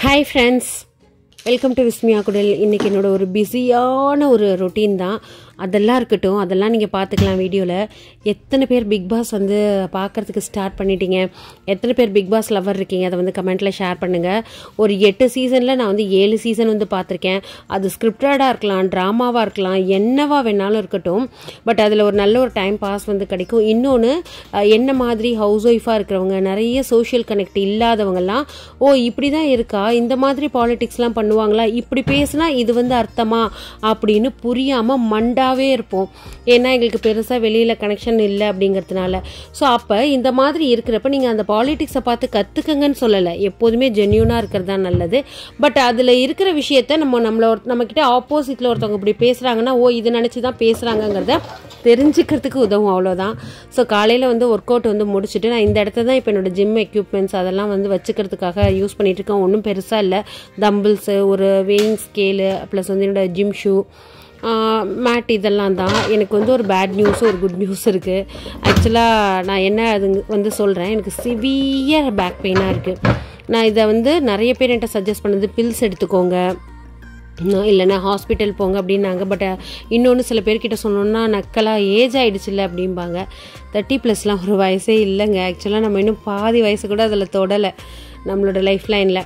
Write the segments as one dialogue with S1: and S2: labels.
S1: Hi friends, welcome to Vismiya Kudal. இன்னைக்கு என்னோட ஒரு பிஸியான ஒரு ரொட்டீன் தான். அதெல்லாம் இருக்கட்டும், அதெல்லாம் நீங்கள் பார்த்துக்கலாம் வீடியோவில். எத்தனை பேர் பிக் பாஸ் வந்து பார்க்குறதுக்கு ஸ்டார்ட் பண்ணிட்டீங்க, எத்தனை பேர் பிக் பாஸ் லவர் இருக்கீங்க, அதை வந்து கமெண்ட்டில் ஷேர் பண்ணுங்கள். ஒரு 8 சீசனில் நான் வந்து 7 சீசன் வந்து பார்த்துருக்கேன். அது ஸ்கிரிப்டடாக இருக்கலாம், ட்ராமாவாக இருக்கலாம், என்னவா வேணாலும் இருக்கட்டும். பட் அதில் ஒரு நல்ல ஒரு டைம் பாஸ் வந்து கிடைக்கும். இன்னொன்று, என்ன மாதிரி ஹவுஸ் ஒய்ஃபாக இருக்கிறவங்க, நிறைய சோஷியல் கனெக்ட் இல்லாதவங்கெல்லாம், ஓ இப்படி தான் இருக்கா, இந்த மாதிரி பாலிடிக்ஸ்லாம் பண்ணுவாங்களா, இப்படி பேசினா இது வந்து அர்த்தமா அப்படின்னு புரியாமல் மண்டாவே இருப்போம். ஏன்னா எங்களுக்கு பெருசாக வெளியில் கனெக்ஷன் இல்லை அப்படிங்கிறதுனால. ஸோ அப்போ இந்த மாதிரி இருக்கிறப்ப நீங்கள் அந்த பாலிடிக்ஸை பார்த்து கற்றுக்கங்கன்னு சொல்லலை, எப்போதுமே ஜென்யூனாக இருக்கிறது தான் நல்லது. பட் அதில் இருக்கிற விஷயத்த நம்மக்கிட்ட ஆப்போசிட்டில் ஒருத்தவங்க இப்படி பேசுகிறாங்கன்னா, ஓ இது நினச்சி தான் பேசுகிறாங்கங்கிறத தெரிஞ்சுக்கிறதுக்கு உதவும், அவ்வளோதான். ஸோ காலையில் வந்து ஒர்க் அவுட் வந்து முடிச்சுட்டு நான் இந்த இடத்த தான் இப்போ என்னோட ஜிம் எக்யூப்மெண்ட்ஸ் அதெல்லாம் வந்து வச்சுக்கிறதுக்காக யூஸ் பண்ணிகிட்ருக்கேன். ஒன்றும் பெருசாக இல்லை, தம்பிள்ஸு, ஒரு வெயிங் ஸ்கேலு, ப்ளஸ் வந்து என்னோடய ஜிம் ஷூ, மேட், இதெல்லாம் தான். எனக்கு வந்து ஒரு பேட் நியூஸும் ஒரு குட் நியூஸ் இருக்குது. ஆக்சுவலாக நான் என்ன அது வந்து சொல்கிறேன், எனக்கு சிவியர் பேக் பெயினாக இருக்குது. நான் இதை வந்து நிறைய பேர் என்கிட்ட சஜஸ்ட் பண்ணது, பில்ஸ் எடுத்துக்கோங்க, இல்லைன்னா ஹாஸ்பிட்டல் போங்க அப்படின்னாங்க. பட் இன்னொன்று சில பேர்கிட்ட சொன்னோன்னா நக்கலாக ஏஜ் ஆகிடுச்சில்ல அப்படிம்பாங்க. 30+ ஒரு வயசே இல்லைங்க. ஆக்சுவலாக நம்ம இன்னும் பாதி வயசு கூட அதில் தொடலை நம்மளோட லைஃப் லைனில்.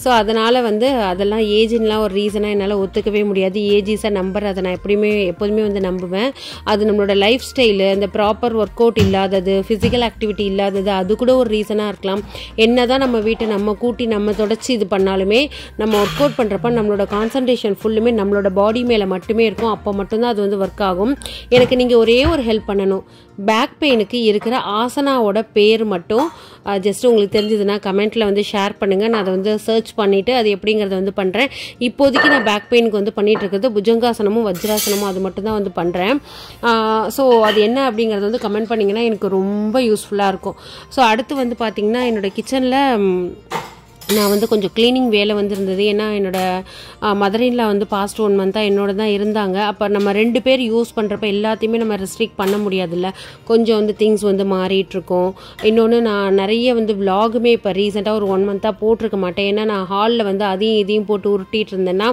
S1: ஸோ அதனால் வந்து அதெல்லாம் ஏஜ்லாம் ஒரு ரீசனாக என்னால் ஒத்துக்கவே முடியாது. ஏஜ் இஸ் அ நம்பர், அதை நான் எப்போதுமே வந்து நம்புவேன். அது நம்மளோட லைஃப் ஸ்டைலு, அந்த ப்ராப்பர் ஒர்க் அவுட் இல்லாதது, ஃபிசிக்கல் ஆக்டிவிட்டி இல்லாதது, அது கூட ஒரு ரீசனாக இருக்கலாம். என்ன தான் நம்ம வீட்டை நம்ம கூட்டி நம்ம தொடச்சி இது பண்ணாலுமே, நம்ம ஒர்க் அவுட் பண்ணுறப்ப நம்மளோட கான்சன்ட்ரேஷன் ஃபுல்லுமே நம்மளோட பாடி மேலே மட்டுமே இருக்கும். அப்போ மட்டும்தான் அது வந்து ஒர்க் ஆகும். எனக்கு நீங்கள் ஒரே ஒரு ஹெல்ப் பண்ணணும். பேக் பெயினுக்கு இருக்கிற ஆசனாவோட பேர் மட்டும் ஜஸ்ட் உங்களுக்கு தெரிஞ்சதுன்னா கமெண்ட்டில் வந்து ஷேர் பண்ணுங்கள். நான் அதை வந்து சர்ச் பண்ணிவிட்டு அது எப்படிங்கிறத வந்து பண்ணுறேன். இப்போதைக்கு நான் பேக் பெயினுக்கு வந்து பண்ணிகிட்டு இருக்கிறது புஜங்காசனமும் வஜ்ராசனமும், அது மட்டும் தான் வந்து பண்ணுறேன். ஸோ அது என்ன அப்படிங்கிறத வந்து கமெண்ட் பண்ணிங்கன்னா எனக்கு ரொம்ப யூஸ்ஃபுல்லாக இருக்கும். ஸோ அடுத்து வந்து பார்த்திங்கன்னா, என்னோடய கிச்சனில் நான் வந்து கொஞ்சம் க்ளீனிங் வேலை வந்து இருந்தது. ஏன்னா என்னோடய மதரின்ல வந்து பாஸ்ட் 1 மந்த்தாக என்னோட தான் இருந்தாங்க. அப்போ நம்ம 2 பேர் யூஸ் பண்ணுறப்ப எல்லாத்தையுமே நம்ம ரெஸ்ட்ரிக்ட் பண்ண முடியாதுல்ல, கொஞ்சம் வந்து திங்ஸ் வந்து மாறிட்டுருக்கோம். இன்னொன்று, நான் நிறைய வந்து விலாகுமே இப்போ ரீசெண்டாக ஒரு 1 மந்த்தாக போட்டிருக்க மாட்டேன். ஏன்னா நான் ஹாலில் வந்து அதையும் இதையும் போட்டு உருட்டிகிட்டு இருந்தேன்னா,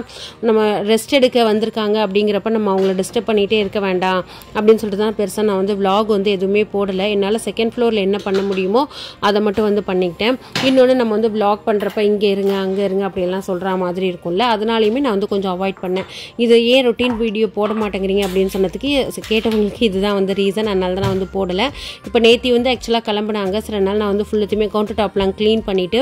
S1: நம்ம ரெஸ்ட் எடுக்க வந்திருக்காங்க அப்படிங்கிறப்ப நம்ம அவங்கள டிஸ்டர்ப் பண்ணிகிட்டே இருக்க வேண்டாம் அப்படின்னு சொல்லிட்டு தான் பெருசாக நான் வந்து விலாக் வந்து எதுவுமே போடலை. என்னால் செகண்ட் ஃப்ளோரில் என்ன பண்ண முடியுமோ அதை மட்டும் வந்து பண்ணிக்கிட்டேன். இன்னொன்று, நம்ம வந்து விலாக் பண்ணுறப்ப இங்கே இருங்க அங்கே இருங்க அப்படிலாம் சொல்கிற மாதிரி இருக்கும்ல, அதனாலையுமே நான் வந்து கொஞ்சம் அவாய்ட் பண்ணேன். இது ஏன் ரொட்டீன் வீடியோ போட மாட்டேங்கிறீங்க அப்படின்னு சொன்னதுக்கு கேட்டவங்களுக்கு இதுதான் வந்து ரீசன். அதனால தான் நான் வந்து போடலை. இப்போ நேற்று வந்து ஆக்சுவலாக கிளம்புனாங்க. சில நாள் நான் வந்து ஃபுல்லுத்தையுமே கவுண்டர் டாப்லாம் க்ளீன் பண்ணிவிட்டு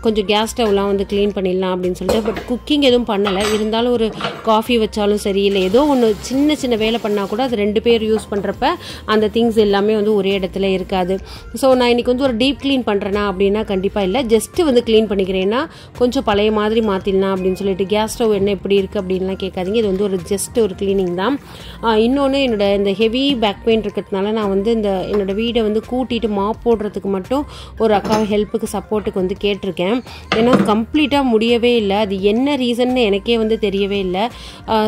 S1: கொஞ்சம் கேஸ் ஸ்டவ்லாம் வந்து க்ளீன் பண்ணிடலாம் அப்படின்னு சொல்லிட்டு. பட் குக்கிங் எதுவும் பண்ணலை. இருந்தாலும் ஒரு காஃபி வச்சாலும் சரி, இல்லை ஏதோ ஒன்று சின்ன வேலை பண்ணால் கூட அது 2 பேர் யூஸ் பண்ணுறப்ப அந்த திங்ஸ் எல்லாமே வந்து ஒரே இடத்துல இருக்காது. ஸோ நான் இன்றைக்கி வந்து ஒரு டீப் க்ளீன் பண்ணுறேன்னா அப்படின்னா கண்டிப்பாக இல்லை, ஜஸ்ட்டு வந்து க்ளீன் பண்ணிக்கிறேன்னா கொஞ்சம் பழைய மாதிரி மாற்றிடலாம் அப்படின்னு சொல்லிட்டு. கேஸ் ஸ்டவ் என்ன எப்படி இருக்குது அப்படின்லாம் கேட்காதீங்க, இது வந்து ஒரு ஜஸ்ட் ஒரு க்ளீனிங் தான். இன்னொன்று, என்னோட இந்த ஹெவி பேக் பெயின் இருக்கிறதுனால நான் வந்து என்னோடய வீடை வந்து கூட்டிகிட்டு மாப் போடுறதுக்கு மட்டும் ஒரு அக்காவை ஹெல்ப்புக்கு சப்போர்ட்டுக்கு வந்து கேட்டிருக்கேன். ஏன்னா கம்ப்ளீட்டாக முடியவே இல்லை. அது என்ன ரீசன்னு எனக்கே வந்து தெரியவே இல்லை.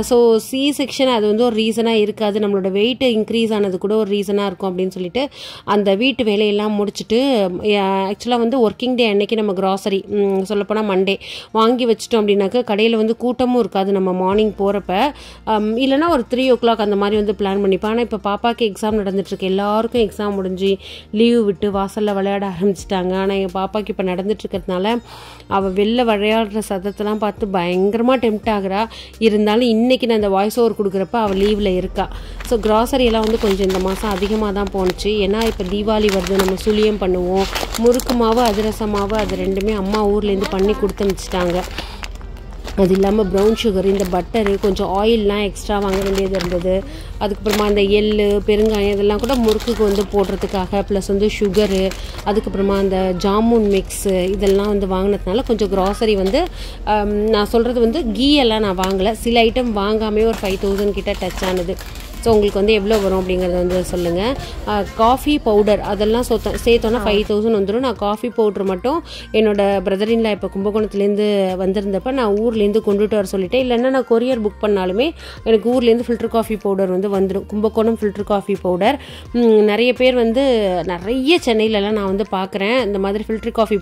S1: ஸோ சி செக்ஷன் அது வந்து ஒரு ரீசனாக இருக்காது, நம்மளோட வெயிட் இன்க்ரீஸ் ஆனது கூட ஒரு ரீசனாக இருக்கும் அப்படின்னு சொல்லிட்டு அந்த வீட்டு வேலையெல்லாம் முடிச்சுட்டு, ஆக்சுவலாக வந்து ஒர்க்கிங் டே அன்னைக்கு நம்ம கிராசரி சொல்லப்போனால் மண்டே வாங்கி வச்சிட்டோம் அப்படின்னாக்கா கடையில் வந்து கூட்டமும் இருக்காது நம்ம மார்னிங் போகிறப்ப. இல்லைனா ஒரு 3 o'clock அந்த மாதிரி வந்து பிளான் பண்ணிப்பேன். ஆனால் இப்போ பாப்பாவுக்கு எக்ஸாம் நடந்துட்டுருக்கு, எல்லாருக்கும் எக்ஸாம் முடிஞ்சு லீவ் விட்டு வாசலில் விளையாட ஆரம்பிச்சிட்டாங்க. ஆனால் எங்கள் பாப்பாவுக்கு இப்போ நடந்துட்டுருக்கிறதுனால அவள் வெளில விளையாடுற சத்தத்தெல்லாம் பார்த்து பயங்கரமாக டெம்ப்ட் ஆகிறா. இருந்தாலும் இன்றைக்கி நான் அந்த வாய்ஸ் ஓவர் கொடுக்குறப்ப அவள் லீவில் இருக்கா. ஸோ கிராசரியெல்லாம் வந்து கொஞ்சம் இந்த மாதம் அதிகமாக தான் போணுச்சு. ஏன்னா இப்போ தீபாவளி வருது, நம்ம சுழியம் பண்ணுவோம், முறுக்கு மாவு அதிரசம் மாவு அது 2மே அம்மா ஊர்லேருந்து பண்ணி கொடுத்து அனுப்பிச்சிட்டாங்க. அது இல்லாமல் ப்ரௌன் சுகர், இந்த பட்டரு, கொஞ்சம் ஆயிலெலாம் எக்ஸ்ட்ரா வாங்க வேண்டியது இருந்தது. அதுக்கப்புறமா அந்த எள்ளு, பெருங்காயம் இதெல்லாம் கூட முறுக்குக்கு வந்து போடுறதுக்காக, ப்ளஸ் வந்து சுகரு, அதுக்கப்புறமா அந்த ஜாமுன் மிக்ஸு இதெல்லாம் வந்து வாங்கினதுனால கொஞ்சம் கிராசரி வந்து நான் சொல்கிறது வந்து கீ எல்லாம் நான் வாங்கலை. சில ஐட்டம் வாங்காமே ஒரு 5000 கிட்ட டச் ஆனது. ஸோ உங்களுக்கு வந்து எவ்வளோ வரும் அப்படிங்கிறத வந்து சொல்லுங்கள். காஃபி பவுடர் அதெல்லாம் சேர்த்தோன்னா 5000 வந்துடும். நான் காஃபி பவுட்ரு மட்டும் என்னோடய பிரதரின்ல இப்போ கும்பகோணத்துலேருந்து வந்திருந்தப்போ நான் ஊர்லேருந்து கொண்டுட்டு வர சொல்லிட்டேன். இல்லைன்னா நான் கொரியர் புக் பண்ணாலுமே எனக்கு ஊர்லேருந்து ஃபில்டர் காஃபி பவுடர் வந்து வந்துடும். கும்பகோணம் ஃபில்டர் காஃபி பவுடர் நிறைய பேர் வந்து நிறைய சென்னையிலலாம் நான் வந்து பார்க்குறேன் இந்த மாதிரி ஃபில்டர் காஃபி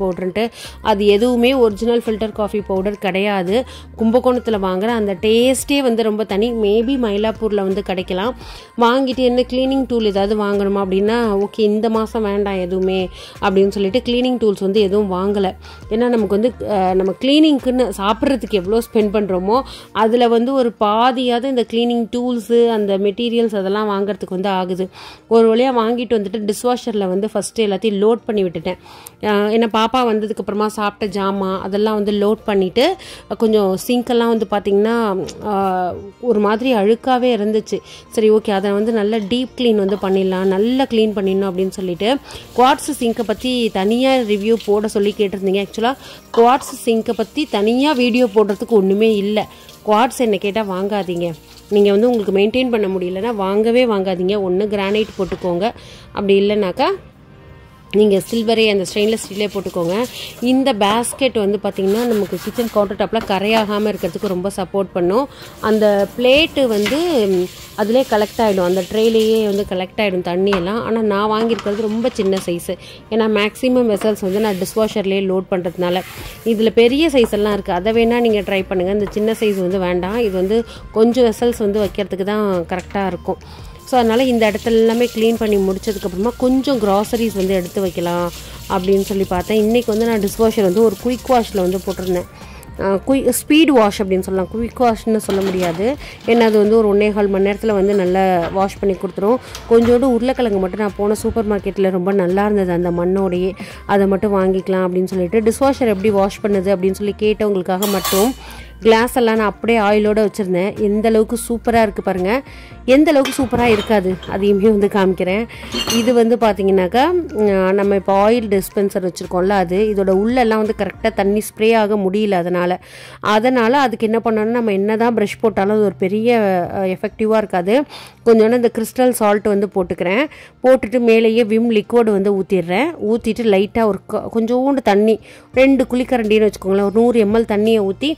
S1: பவுடருன்ட்டு. அது எதுவுமே ஒரிஜினல் ஃபில்டர் காஃபி பவுடர் கிடையாது. கும்பகோணத்தில் வாங்குற அந்த டேஸ்ட்டே வந்து ரொம்ப தனி. மேபி மயிலாப்பூரில் வந்து கிடைக்கலாம். வாங்கிட்டு என்ன க்ளீனிங் டூல் ஏதாவது வாங்கணுமா அப்படின்னா ஓகே இந்த மாதம் வேண்டாம் எதுவுமே அப்படின்னு சொல்லிட்டு க்ளீனிங் டூல்ஸ் வந்து எதுவும் வாங்கலை. ஏன்னா நமக்கு வந்து நம்ம க்ளீனிங்க்குன்னு சாப்பிட்றதுக்கு எவ்வளோ ஸ்பெண்ட் பண்ணுறோமோ அதில் வந்து ஒரு பாதியாவது இந்த க்ளீனிங் டூல்ஸு அந்த மெட்டீரியல்ஸ் அதெல்லாம் வாங்குறதுக்கு வந்து ஆகுது. ஒரு வழியாக வாங்கிட்டு வந்துட்டு டிஷ்வாஷரில் வந்து ஃபஸ்ட்டு எல்லாத்தையும் லோட் பண்ணி விட்டுட்டேன். ஏன்னா பாப்பா வந்ததுக்கப்புறமா சாப்பிட்ட ஜாமான் அதெல்லாம் வந்து லோட் பண்ணிவிட்டு கொஞ்சம் சிங்க்கெல்லாம் வந்து பார்த்திங்கன்னா ஒரு மாதிரி அழுக்காகவே இருந்துச்சு. சரி ஓகே அதை வந்து நல்லா டீப் க்ளீன் வந்து பண்ணிடலாம், நல்லா க்ளீன் பண்ணிடணும் அப்படின்னு சொல்லிட்டு குவார்ட்ஸ் சிங்கை பற்றி தனியாக ரிவ்யூ போட சொல்லி கேட்டிருந்தீங்க. ஆக்சுவலாக குவார்ட்ஸ் சிங்கை பற்றி தனியாக வீடியோ போடுறதுக்கு ஒன்றுமே இல்லை. குவார்ட்ஸ் என்ன கேட்டால் வாங்காதீங்க. நீங்கள் வந்து உங்களுக்கு மெயின்டைன் பண்ண முடியலன்னா வாங்காதீங்க. ஒன்று கிரானைட் போட்டுக்கோங்க, அப்படி இல்லைனாக்கா நீங்கள் சில்வரே அந்த ஸ்டெயின்லெஸ் ஸ்டீலே போட்டுக்கோங்க. இந்த பேஸ்கெட் வந்து பார்த்திங்கன்னா நமக்கு கிச்சன் கவுண்டர் டாப்பில் கரையாகாமல் இருக்கிறதுக்கு ரொம்ப சப்போர்ட் பண்ணும். அந்த பிளேட்டு வந்து அதிலே கலெக்ட் ஆகிடும், அந்த ட்ரேலேயே வந்து கலெக்ட் ஆகிடும் தண்ணியெல்லாம். ஆனால் நான் வாங்கியிருக்கிறது ரொம்ப சின்ன சைஸு. ஏன்னா மேக்ஸிமம் வெசல்ஸ் வந்து நான் டிஷ்வாஷர்லேயே லோட் பண்ணுறதுனால. இதில் பெரிய சைஸ் எல்லாம் இருக்குது, அதை வேணால் நீங்கள் ட்ரை பண்ணுங்கள். இந்த சின்ன சைஸ் வந்து வேண்டாம். இது வந்து கொஞ்சம் வெசல்ஸ் வந்து வைக்கிறதுக்கு தான் கரெக்டாக இருக்கும். ஸோ அதனால் இந்த இடத்துல எல்லாமே க்ளீன் பண்ணி முடிச்சதுக்கப்புறமா கொஞ்சம் க்ராசரிஸ் வந்து எடுத்து வைக்கலாம் அப்படின்னு சொல்லி பார்த்தேன். இன்றைக்கி வந்து நான் டிஷ்வாஷர் வந்து ஒரு குயிக் வாஷில் வந்து போட்டிருந்தேன். ஸ்பீட் வாஷ் அப்படின்னு சொல்லலாம், குயிக் வாஷ்னு சொல்ல முடியாது. ஏன்னா அது வந்து ஒரு 1.25 மணி நேரத்தில் வந்து நல்லா வாஷ் பண்ணி கொடுத்துரும். கொஞ்சோண்டு உருளைக்கிழங்கு மட்டும் நான் போன சூப்பர் மார்க்கெட்டில் ரொம்ப நல்லா இருந்தது அந்த மண்ணோடையே, அதை மட்டும் வாங்கிக்கலாம் அப்படின்னு சொல்லிட்டு. டிஷ்வாஷர் எப்படி வாஷ் பண்ணுது அப்படின்னு சொல்லி கேட்டவங்களுக்காக மட்டும் கிளாஸ் எல்லாம் நான் அப்படியே ஆயிலோடு வச்சுருந்தேன். எந்த அளவுக்கு சூப்பராக இருக்குது பாருங்கள். எந்த அளவுக்கு சூப்பராக இருக்காது அதையுமே வந்து காமிக்கிறேன். இது வந்து பார்த்திங்கனாக்கா நம்ம இப்போ ஆயில் டிஸ்பென்சர் வச்சுருக்கோம்ல, அது இதோட உள்ளெல்லாம் வந்து கரெக்டாக தண்ணி ஸ்ப்ரே ஆக முடியல. அதனால் அதுக்கு என்ன பண்ணோன்னா நம்ம என்ன தான் ப்ரஷ் போட்டாலும் அது ஒரு பெரிய எஃபெக்டிவாக இருக்காது. கொஞ்சோண்டு இந்த கிறிஸ்டல் சால்ட் வந்து போட்டுக்கிறேன். போட்டுட்டு மேலேயே விம் லிக்விட் வந்து ஊற்றிட்டு லைட்டாக ஒரு கொஞ்சோண்டு தண்ணி 2 குழிக்கரண்டின்னு வச்சுக்கோங்களேன், ஒரு 100 ml தண்ணியை ஊற்றி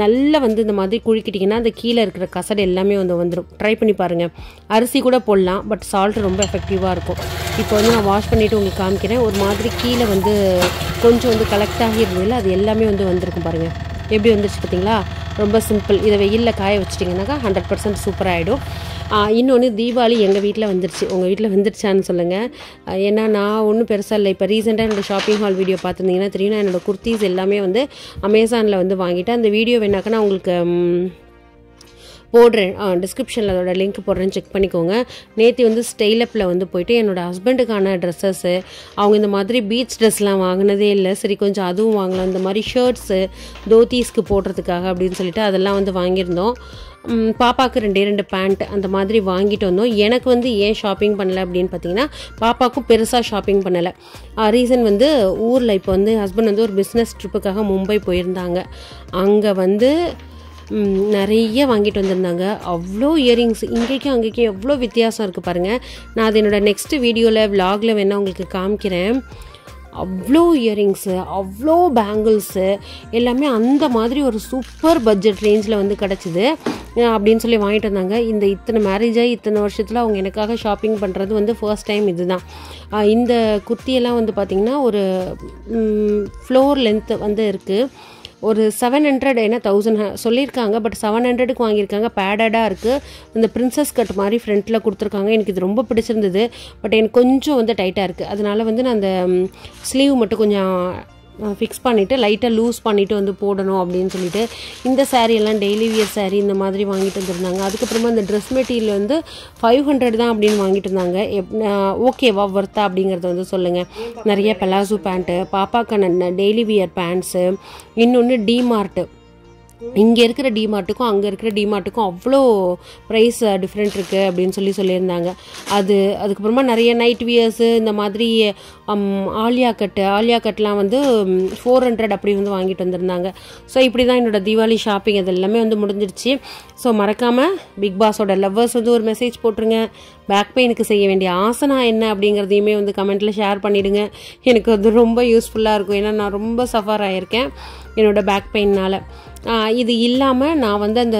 S1: நல்லா வந்து இந்த மாதிரி குழிக்கிட்டிங்கன்னா அந்த கீழே இருக்கிற கசடு எல்லாமே வந்து வந்துடும். ட்ரை பண்ணி பாருங்கள். அரிசி கூட போடலாம், பட் சால்ட் ரொம்ப எஃபெக்டிவாக இருக்கும். இப்போ வந்து நான் வாஷ் பண்ணிவிட்டு உங்களுக்கு காமிக்கிறேன். ஒரு மாதிரி கீழே வந்து கொஞ்சம் வந்து கலெக்ட் ஆகி இருந்ததில்ல, அது எல்லாமே வந்து வந்திருக்கும் பாருங்கள். எப்படி வந்துருச்சு பார்த்தீங்களா? ரொம்ப சிம்பிள். இதை வெயிலில் காய வச்சிட்டிங்கனாக்கா 100% சூப்பராகிடும். இன்னொன்று தீபாவளி எங்கள் வீட்டில் வந்துருச்சு, உங்கள் வீட்டில் வந்துருச்சான்னு சொல்லுங்கள். ஏன்னா நான் ஒன்றும் பெருசாக இல்லை. இப்போ ரீசெண்டாக என்னோடய ஷாப்பிங் ஹால் வீடியோ பார்த்துருந்தீங்கன்னா தெரியும். நான் என்னோடய குர்த்தீஸ் எல்லாமே வந்து அமேசானில் வந்து வாங்கிட்டேன். அந்த வீடியோ வேணாக்கா நான் உங்களுக்கு போடுறேன், டிஸ்கிரிப்ஷனில் அதோட லிங்க் போடுறேன்னு செக் பண்ணிக்கோங்க. நேற்று வந்து ஸ்டைலப்பில் வந்து போயிட்டு என்னோடய ஹஸ்பண்டுக்கான ட்ரெஸ்ஸஸ்ஸு, அவங்க இந்த மாதிரி பீச் ட்ரெஸ்லாம் வாங்கினதே இல்லை, சரி கொஞ்சம் அதுவும் வாங்கலாம். இந்த மாதிரி ஷர்ட்ஸு தோத்தீஸ்க்கு போடுறதுக்காக அப்படின்னு சொல்லிட்டு அதெல்லாம் வந்து வாங்கியிருந்தோம். பாப்பாவுக்கு 2 பேண்ட் அந்த மாதிரி வாங்கிட்டு வந்தோம். எனக்கு வந்து ஏன் ஷாப்பிங் பண்ணலை அப்படின்னு பார்த்தீங்கன்னா, பாப்பாவுக்கும் பெருசாக ஷாப்பிங் பண்ணலை. ரீசன் வந்து ஊரில் இப்போ வந்து ஹஸ்பண்ட் வந்து ஒரு பிஸ்னஸ் ட்ரிப்புக்காக மும்பை போயிருந்தாங்க. அங்கே வந்து நிறைய வாங்கிட்டு வந்திருந்தாங்க. அவ்வளோ இயரிங்ஸ் இங்கேக்கும் அங்கேக்கும் எவ்வளோ வித்தியாசம் இருக்குது பாருங்கள். நான் அது என்னோடய நெக்ஸ்ட் வீடியோவில் விலாகில் வேணால் உங்களுக்கு காமிக்கிறேன். அவ்வளோ இயரிங்ஸு, அவ்வளோ பேங்கிள்ஸு எல்லாமே அந்த மாதிரி ஒரு சூப்பர் பட்ஜெட் ரேஞ்சில் வந்து கிடச்சிது அப்படின்னு சொல்லி வாங்கிட்டு வந்தாங்க. இத்தனை மேரேஜாகி இத்தனை வருஷத்தில் அவங்க எனக்காக ஷாப்பிங் பண்ணுறது வந்து ஃபர்ஸ்ட் டைம் இதுதான். இந்த குர்த்தியெல்லாம் வந்து பார்த்திங்கன்னா ஒரு ஃப்ளோர் லென்த் வந்து இருக்குது. ஒரு 700 ஏன்னா 1000 சொல்லியிருக்காங்க, பட் 700க்கு வாங்கியிருக்காங்க. பேடடாக இருக்குது. இந்த பிரின்சஸ் கட் மாதிரி ஃப்ரண்ட்டில் கொடுத்துருக்காங்க. எனக்கு இது ரொம்ப பிடிச்சிருந்தது, பட் எனக்கு கொஞ்சம் வந்து டைட்டாக இருக்குது. அதனால் வந்து நான் அந்த ஸ்லீவ் மட்டும் கொஞ்சம் ஃபிக்ஸ் பண்ணிவிட்டு லைட்டாக லூஸ் பண்ணிவிட்டு வந்து போடணும் அப்படின்னு சொல்லிட்டு இந்த சாரீ எல்லாம் டெய்லி வியர் சாரீ இந்த மாதிரி வாங்கிட்டு வந்துருந்தாங்க. அதுக்கப்புறமா இந்த ட்ரெஸ் மெட்டீரியல் வந்து 500 தான் அப்படின்னு வாங்கிட்டு இருந்தாங்க. ஓகேவா வர்த்தா அப்படிங்கிறத வந்து சொல்லுங்கள். நிறைய பெலாசோ பேண்ட்டு, பாப்பாக்கான டெய்லி வியர் பேண்ட்ஸு, இன்னொன்று டிமார்ட்டு இங்கே இருக்கிற டிமார்ட்டுக்கும் அங்கே இருக்கிற டிமார்ட்டுக்கும் அவ்வளோ ப்ரைஸ் டிஃப்ரெண்ட் இருக்குது அப்படின்னு சொல்லியிருந்தாங்க. அதுக்கப்புறமா நிறைய நைட் வியர்ஸு இந்த மாதிரி ஆலியா கட்லாம் வந்து 400 அப்படி வந்து வாங்கிட்டு வந்திருந்தாங்க. ஸோ இப்படி தான் என்னோடய தீபாவளி ஷாப்பிங் அது எல்லாமே வந்து முடிஞ்சிடுச்சு. ஸோ மறக்காமல் பிக் பாஸோட லவ்வர்ஸ் வந்து ஒரு மெசேஜ் போட்டுருங்க. பேக் பெயினுக்கு செய்ய வேண்டிய ஆசனா என்ன அப்படிங்கிறதையுமே வந்து கமெண்ட்டில் ஷேர் பண்ணிவிடுங்க. எனக்கு அது ரொம்ப யூஸ்ஃபுல்லாக இருக்கும். ஏன்னா நான் ரொம்ப சஃபர் ஆகியிருக்கேன் என்னோடய பேக் பெயின்னால். இது இல்லாமல் நான் வந்து அந்த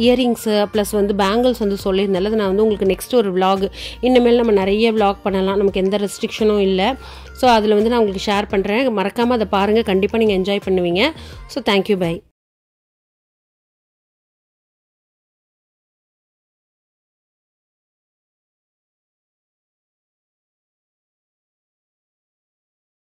S1: இயரிங்ஸு ப்ளஸ் வந்து பேங்கிள்ஸ் வந்து சொல்லியிருந்தால அது நான் வந்து உங்களுக்கு நெக்ஸ்ட் ஒரு விலாக் இனிமேல் நம்ம நிறைய விலாக் பண்ணலாம், நமக்கு எந்த ரெஸ்ட்ரிக்ஷனும் இல்லை. ஸோ அதில் வந்து நான் உங்களுக்கு ஷேர் பண்ணுறேன். மறக்காமல் அதை பாருங்கள், கண்டிப்பாக நீங்கள் என்ஜாய் பண்ணுவீங்க. So thank you, by.